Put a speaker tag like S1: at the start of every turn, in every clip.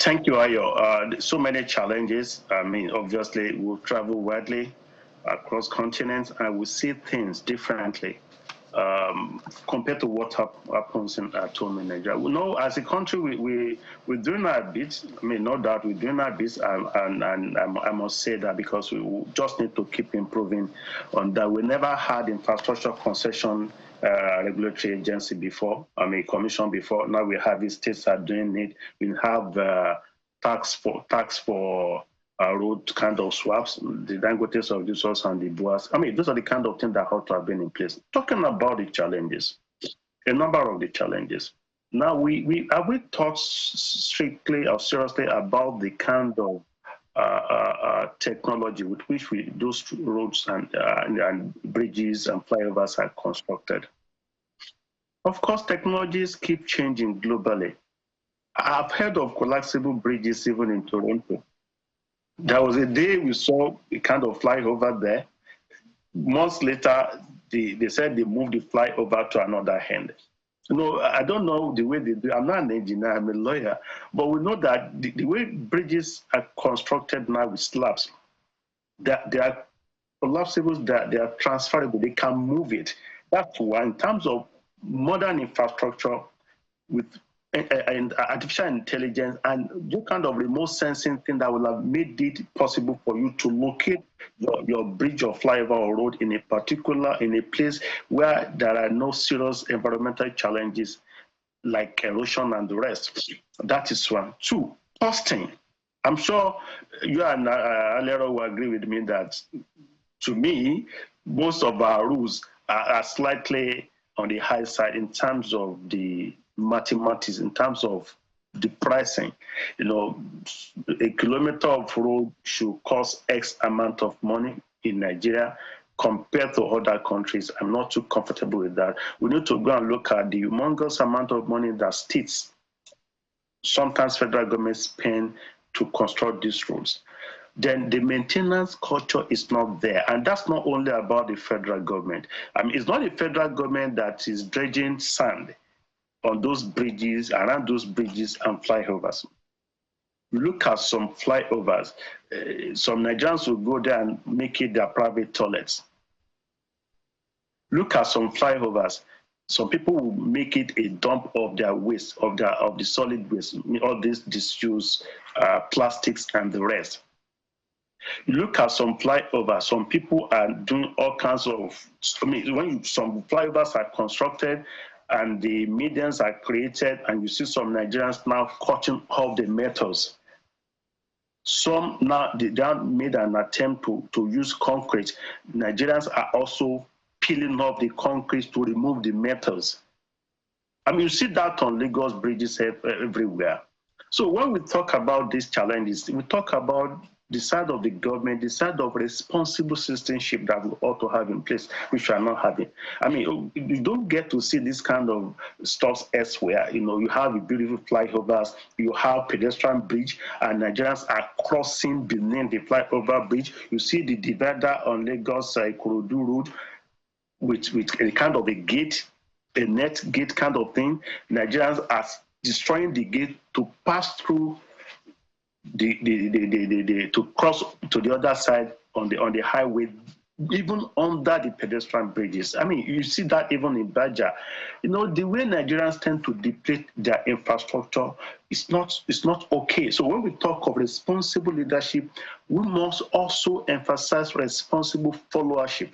S1: Thank you, Ayo. So many challenges. I mean, obviously, we'll travel widely across continents and we see things differently compared to what happens at home in Nigeria. We know as a country, we're doing our bit. I mean, no doubt we're doing our bit, and I must say that because we just need to keep improving on that. We never had infrastructure concession regulatory agency before, I mean commission before. Now we have it, states are doing it. We have tax for road kind of swaps, the Dangotes of this source and the Boas. I mean, those are the kind of things that ought to have been in place. Talking about the challenges, a number of the challenges. Now have we thought strictly or seriously about the kind of technology with which those roads and bridges and flyovers are constructed? Of course, technologies keep changing globally. I've heard of collapsible bridges even in Toronto. There was a day we saw a kind of flyover there. Months later, they said they moved the flyover to another end. I don't know the way they do. I'm not an engineer, I'm a lawyer, but we know that the way bridges are constructed now with slabs, they are collapsible, they are transferable, they can move it. That's why, in terms of modern infrastructure with and artificial intelligence and the kind of remote sensing thing that will have made it possible for you to locate your bridge or flyover or road in a place where there are no serious environmental challenges like erosion and the rest. That is one. Two, costing. I'm sure you and Alero will agree with me that, to me, most of our rules are slightly on the high side in terms of the mathematics, in terms of the pricing. A kilometer of road should cost X amount of money in Nigeria compared to other countries. I'm not too comfortable with that. We need to go and look at the humongous amount of money that states, sometimes federal government, spend to construct these roads. Then the maintenance culture is not there. And that's not only about the federal government. I mean, it's not the federal government that is dredging sand on those bridges, around those bridges and flyovers. Look at some flyovers. Some Nigerians will go there and make it their private toilets. Look at some flyovers. Some people will make it a dump of their waste, of the solid waste, all these disused plastics and the rest. Look at some flyovers. Some people are doing all kinds of, some flyovers are constructed and the medians are created, and you see some Nigerians now cutting off the metals. Some now, they have made an attempt to use concrete. Nigerians are also peeling off the concrete to remove the metals. I mean, you see that on Lagos bridges everywhere. So when we talk about these challenges, we talk about the side of the government, the side of responsible citizenship that we ought to have in place, which we are not having. I mean, you don't get to see this kind of stuff elsewhere. You have a beautiful flyovers, you have pedestrian bridge, and Nigerians are crossing beneath the flyover bridge. You see the divider on Lagos Ikorodu Road with a kind of a gate, a net gate kind of thing. Nigerians are destroying the gate to pass through to cross to the other side on the highway, even under the pedestrian bridges. I mean, you see that even in Baja. The way Nigerians tend to deplete their infrastructure is not okay. So when we talk of responsible leadership, we must also emphasize responsible followership.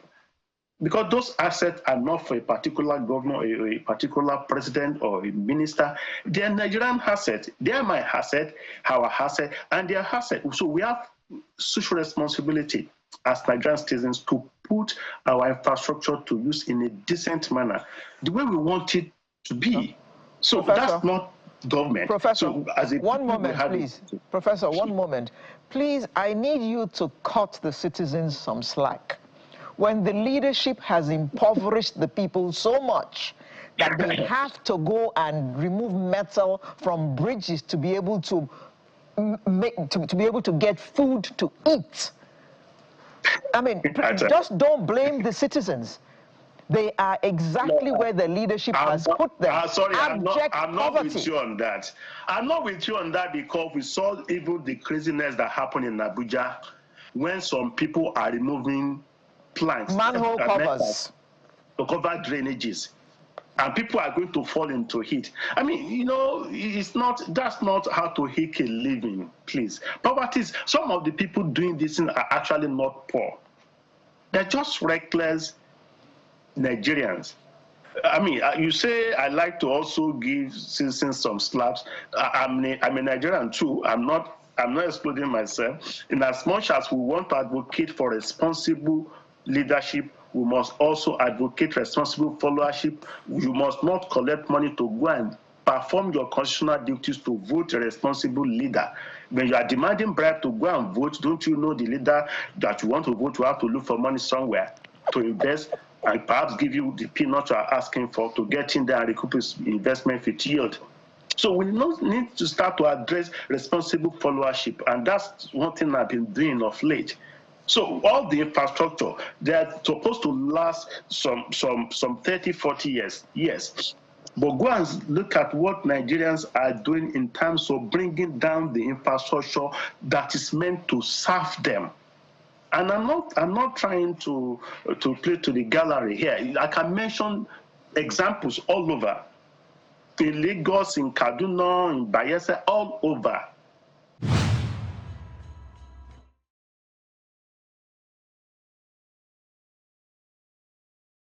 S1: Because those assets are not for a particular governor, or a particular president, or a minister. They are Nigerian assets. They are my asset, our asset, and their asset. So we have social responsibility as Nigerian citizens to put our infrastructure to use in a decent manner, the way we want it to be. So Professor, that's not government.
S2: Professor,
S1: so as a
S2: one moment, please. Professor, one moment. Please, I need you to cut the citizens some slack. When the leadership has impoverished the people so much that they have to go and remove metal from bridges to be able to get food to eat. I mean, just don't blame the citizens. They are exactly where the leadership has put them.
S1: Sorry, I'm not
S2: poverty.
S1: with you on that. I'm not with you on that because we saw even the craziness that happened in Abuja when some people are removing planks,
S2: manhole covers,
S1: to cover drainages, and people are going to fall into it. I mean, you know, that's not how to make a living, please. Poverty is, some of the people doing this thing are actually not poor. They're just reckless Nigerians. I mean, you say I like to also give citizens some slaps. I'm a Nigerian too. I'm not excluding myself. In as much as we want to advocate for responsible leadership, we must also advocate responsible followership. You must not collect money to go and perform your constitutional duties to vote a responsible leader. When you are demanding bribe to go and vote, don't you know the leader that you want to vote, you have to look for money somewhere to invest and perhaps give you the peanuts you are asking for to get in there and recoup his investment with yield. So we need to start to address responsible followership, and that's one thing I've been doing of late. So all the infrastructure, they're supposed to last some 30, 40 years, yes. But go and look at what Nigerians are doing in terms of bringing down the infrastructure that is meant to serve them. And I'm not trying to play to the gallery here. I can mention examples all over. In Lagos, in Kaduna, in Bayelsa, all over.